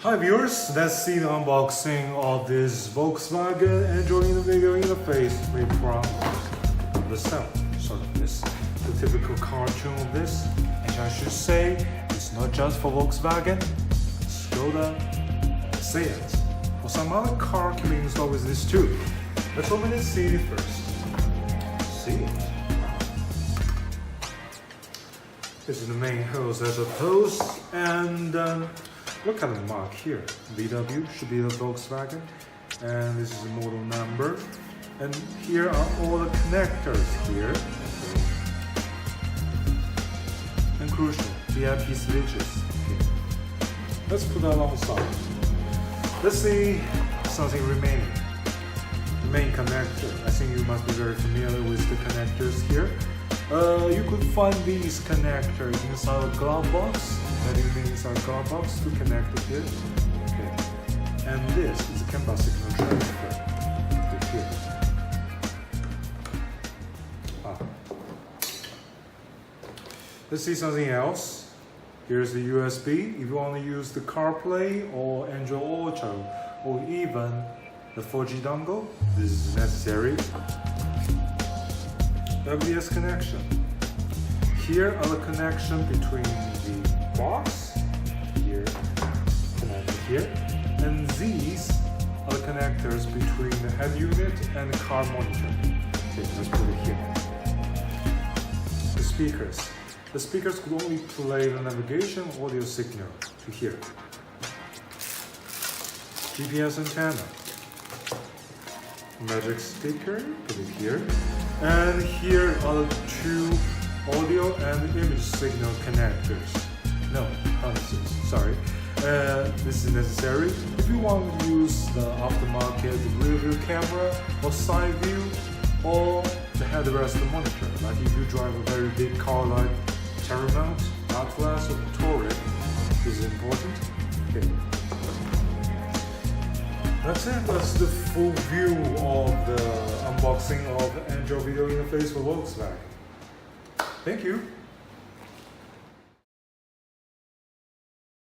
Hi viewers, let's see the unboxing of this Volkswagen Android video interface made from Lsailt. So this the typical cartoon of this, and I should say it's not just for Volkswagen, Skoda Seat. For some other car can be installed with this too. Let's open it, see it first. See it. This is the main hose, I suppose, and look at the mark here. VW should be the Volkswagen, and this is the model number. And here are all the connectors here. And crucial, VIP switches. Okay. Let's put that on the side. Let's see something remaining. The main connector. I think you must be very familiar with the connectors here. You could find these connectors inside a glove box. That you need inside a glove box to connect it here. Okay. And this is a CAN bus signal transfer. Here. Let's see something else. Here's the USB. If you want to use the CarPlay or Android Auto or even the 4G dongle, this is necessary. WS connection. Here are the connection between the box, here, connected here, and these are the connectors between the head unit and the car monitor. Okay, let's put it here. The speakers. The speakers could only play the navigation audio signal to here. GPS antenna. Magic speaker, put it here. And here are the two audio and image signal connectors. No, nonsense, sorry. This is necessary if you want to use the aftermarket rearview camera or side view or the headrest monitor. Like if you drive a very big car like Teramont, Atlas or Touran, this is important. Okay. That's it. That's the full view of the unboxing of the Android video interface for Volkswagen. Thank you.